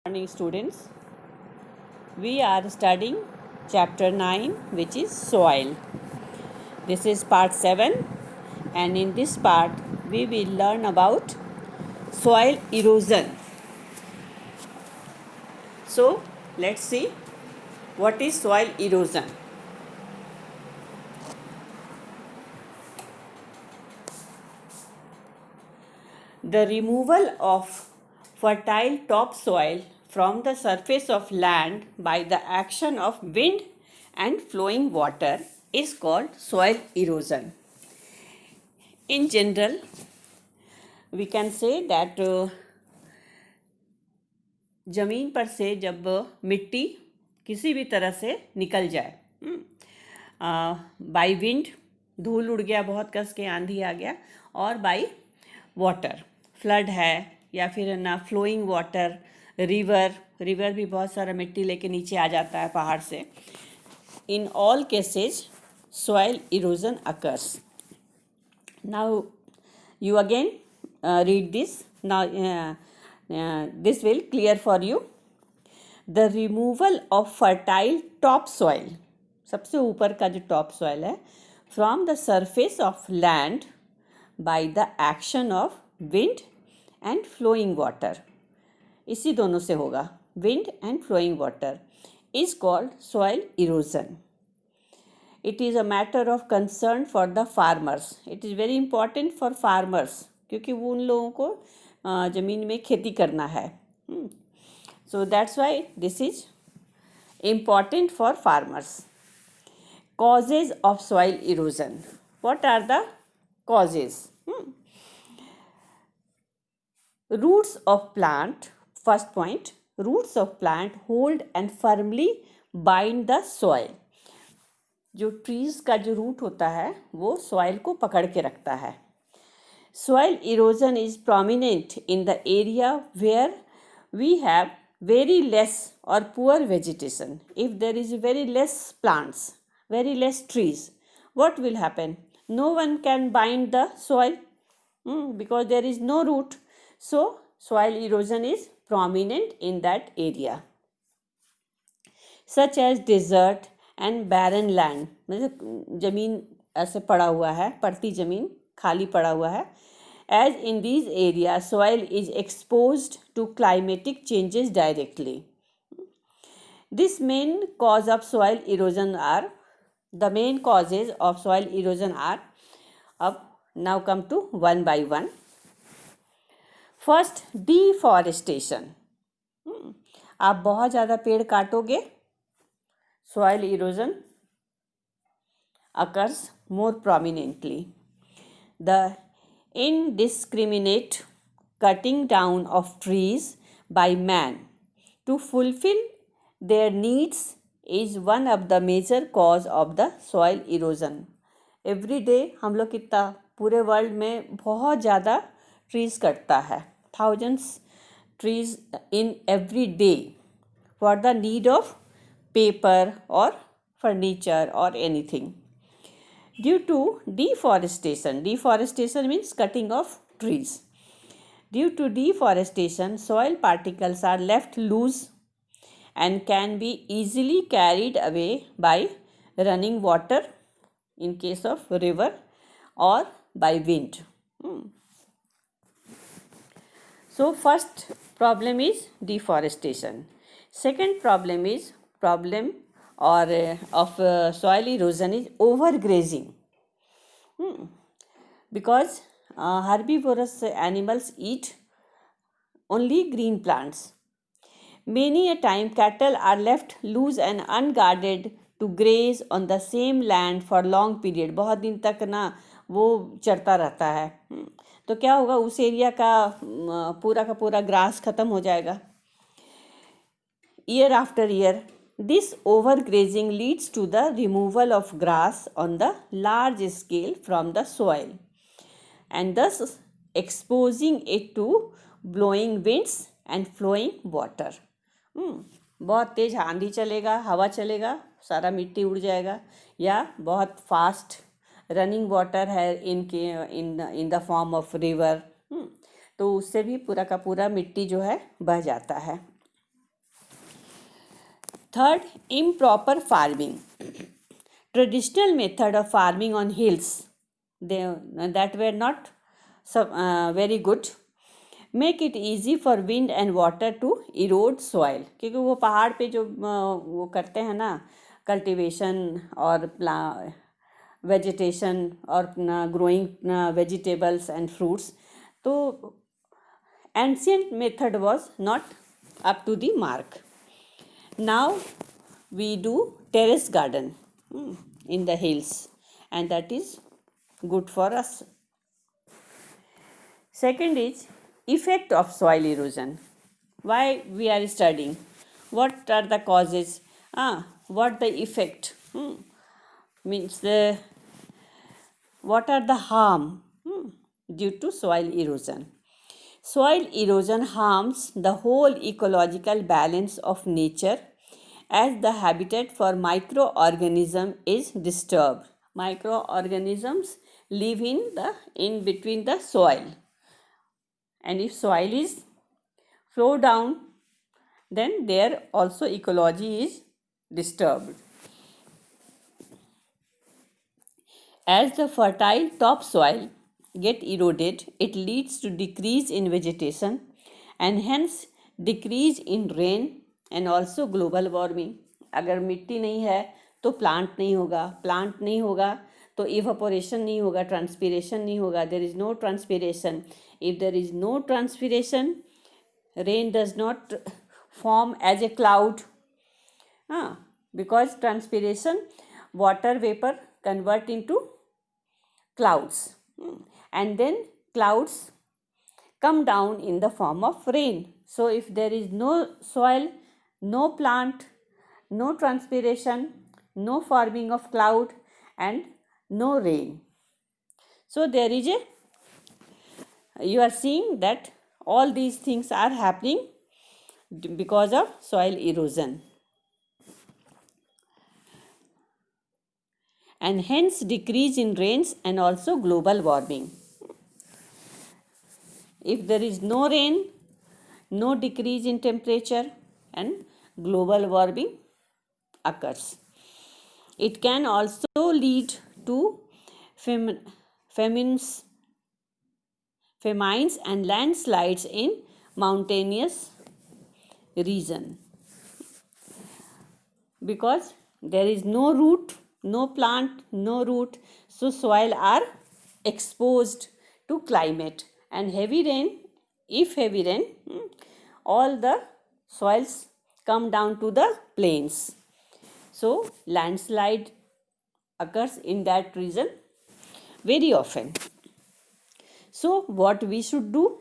Morning, students. We are studying chapter 9, which is soil. This is part 7, and in this part we will learn about soil erosion. So let's see what is soil erosion. The removal of fertile topsoil from the surface of land by the action of wind and flowing water is called soil erosion. In general, we can say that ज़मीन पर से जब मिट्टी किसी भी तरह से निकल जाए, बाई विंड धूल उड़ गया, बहुत कस के आंधी आ गया, और बाई वाटर फ्लड है, या फिर ना फ्लोइंग वाटर, रिवर भी बहुत सारा मिट्टी लेके नीचे आ जाता है पहाड़ से. In all cases soil erosion occurs. Now you again read this. Now this will clear for you. The removal of fertile topsoil, सबसे ऊपर का जो topsoil है, from the surface of land by the action of wind and flowing water. इसी दोनों से होगा, wind and flowing water, is called soil erosion. It is a matter of concern for the farmers. It is very important for farmers, क्योंकि वो उन लोगों को ज़मीन में खेती करना है. So that's why this is important for farmers. Causes of soil erosion. What are the causes? Roots of plant. First point, roots of plant hold and firmly bind the soil. जो ट्रीज का जो root होता है वो soil को पकड़ के रखता है. Soil erosion is prominent in the area where we have very less or poor vegetation. If there is very less plants, very less trees, what will happen? No one can bind the soil because there is no root. So soil erosion is prominent in that area. Such as desert and barren land, मतलब ज़मीन ऐसे पड़ा हुआ है, पड़ती ज़मीन खाली पड़ा हुआ है. As in these areas, soil is exposed to climatic changes directly. This main cause of soil erosion are, the main causes of soil erosion are, अब now come to one by one. First, deforestation. आप बहुत ज़्यादा पेड़ काटोगे, soil erosion occurs more prominently. The indiscriminate cutting down of trees by man to fulfill their needs is one of the major cause of the soil erosion. Every day हम लोग कितना पूरे world में बहुत ज़्यादा ट्रीज कटता है, thousands trees in every day for the need of paper or furniture or anything. Due to deforestation means cutting of trees. Due to deforestation, soil particles are left loose and can be easily carried away by running water in case of river or by wind. So first problem is deforestation. Second problem is of soil erosion is overgrazing. Because herbivorous animals eat only green plants. Many a time cattle are left loose and unguarded to graze on the same land for long period. बहुत दिन तक ना वो चरता रहता है, तो क्या होगा, उस एरिया का पूरा ग्रास खत्म हो जाएगा. Year after year, this overgrazing leads to the removal of grass on the large scale from the soil and thus exposing it to blowing winds and flowing water. बहुत तेज आंधी चलेगा, हवा चलेगा, सारा मिट्टी उड़ जाएगा, या बहुत फास्ट रनिंग वाटर है in the form of river, तो उससे भी पूरा का पूरा मिट्टी जो है बह जाता है. Third, improper farming. Traditional method of farming on hills, that were not very good, make it easy for wind and water to erode soil. क्योंकि वो पहाड़ पे जो वो करते हैं ना कल्टीवेशन और वेजिटेशन और ग्रोइंग वेजिटेबल्स एंड फ्रूट्स, तो ancient method was not up to the mark. Now we do terrace garden in the hills, and that is good for us. Second is effect of soil erosion. Why we are studying? What are the causes? What the effect? Means what are the harm due to soil erosion? Soil erosion harms the whole ecological balance of nature as the habitat for microorganisms is disturbed. Microorganisms live in between the soil, and if soil is flow down, then their also ecology is disturbed. As the fertile topsoil get eroded, it leads to decrease in vegetation and hence decrease in rain and also global warming. अगर मिट्टी नहीं है तो plant नहीं होगा, plant नहीं होगा तो इवापोरेशन नहीं होगा, ट्रांसपीरेशन नहीं होगा. There is no transpiration. If there is no transpiration, rain does not form as a cloud, because transpiration, water vapor convert into clouds, and then clouds come down in the form of rain. So if there is no soil, no plant, no transpiration, no forming of cloud, and no rain, so there is you are seeing that all these things are happening because of soil erosion, and hence decrease in rains and also global warming. If there is no rain, no decrease in temperature, and global warming occurs. It can also lead to famines and landslides in mountainous region, because there is no root, no plant, no root, so soil are exposed to climate, and heavy rain, if heavy rain, all the soils come down to the plains, so landslide occurs in that region very often. So what we should do?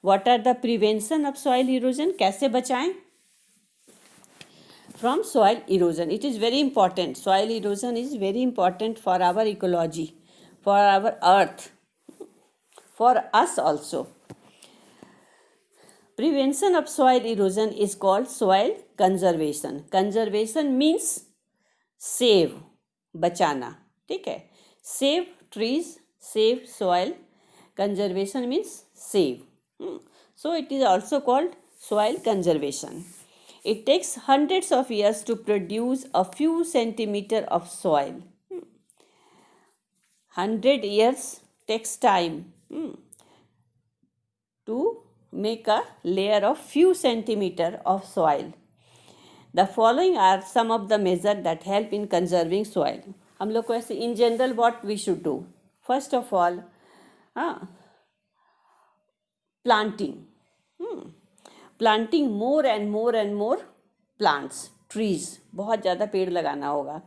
What are the prevention of soil erosion? कैसे बचाएं from soil erosion? It is very important. Soil erosion is very important for our ecology, for our earth, for us also. Prevention of soil erosion is called soil conservation. Conservation means save, बचाना, ठीक है. Save trees, save soil. Conservation means save. So it is also called soil conservation. It takes hundreds of years to produce a few centimeters of soil. 100 years takes time to make a layer of few centimeters of soil. The following are some of the measures that help in conserving soil. हम लोग को ऐसे in general what we should do? First of all, planting. Planting more and more and more plants, trees. बहुत ज़्यादा पेड़ लगाना होगा,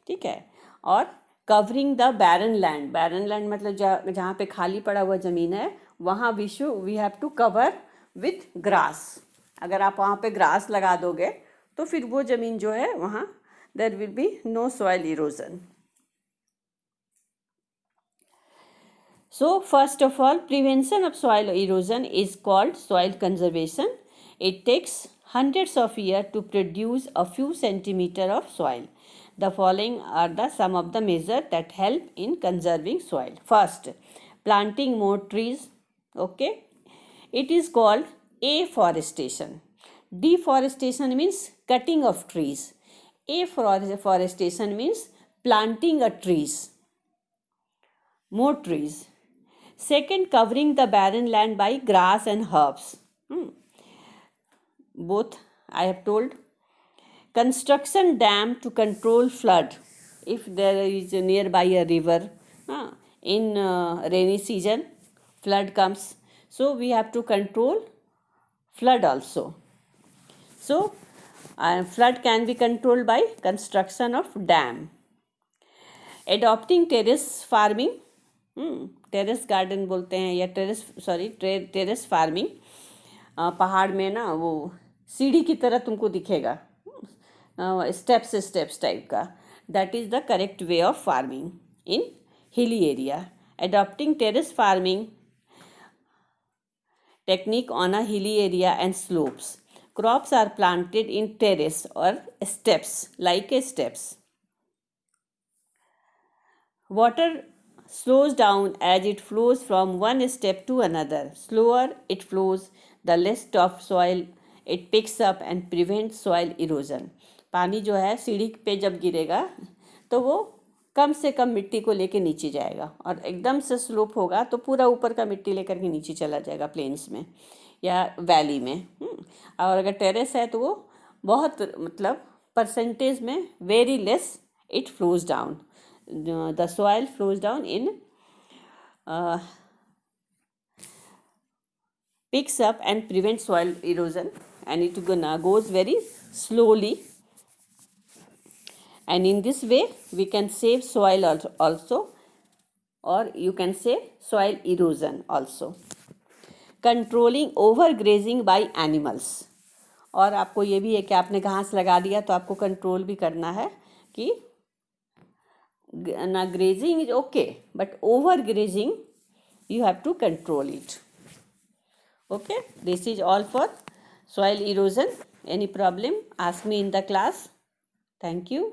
ठीक है. और covering the barren land. Barren land मतलब जहाँ पे खाली पड़ा हुआ ज़मीन है, वहाँ we have to cover with grass. अगर आप वहाँ पे ग्रास लगा दोगे तो फिर वो ज़मीन जो है वहाँ there will be no soil erosion. So first of all, prevention of soil erosion is called soil conservation. It takes hundreds of years to produce a few centimeters of soil. The following are some of the measures that help in conserving soil. First, planting more trees. Okay, it is called afforestation. Deforestation means cutting of trees. Afforestation means planting a trees, more trees. Second, covering the barren land by grass and herbs. Both I have told. Construction dam to control flood. If there is nearby a river, in rainy season, flood comes. So we have to control flood also. So flood can be controlled by construction of dam. Adopting terrace farming, terrace garden बोलते हैं या terrace farming. पहाड़ में ना वो सीढ़ी की तरह तुमको दिखेगा, स्टेप्स टाइप का. That is the correct way of farming in hilly area. Adopting terrace farming technique on a hilly area and slopes. Crops are planted in terrace or steps, like a steps. Water slows down as it flows from one step to another. Slower it flows, the less top soil it picks up and prevents soil erosion. पानी जो है सीढ़ी पे जब गिरेगा तो वो कम से कम मिट्टी को लेके नीचे जाएगा, और एकदम से स्लोप होगा तो पूरा ऊपर का मिट्टी लेकर के नीचे चला जाएगा प्लेन्स में या वैली में. और अगर टेरेस है तो वो बहुत मतलब परसेंटेज में very less it flows down. The soil flows down in picks up and prevents soil erosion, and it goes very slowly, and in this way we can save soil also, or you can say soil erosion also. Controlling overgrazing by animals. और आपको ये भी है कि आपने घास लगा दिया तो आपको कंट्रोल भी करना है कि ना grazing is okay, but overgrazing you have to control it. Okay, this is all for soil erosion. Any problem, ask me in the class. Thank you.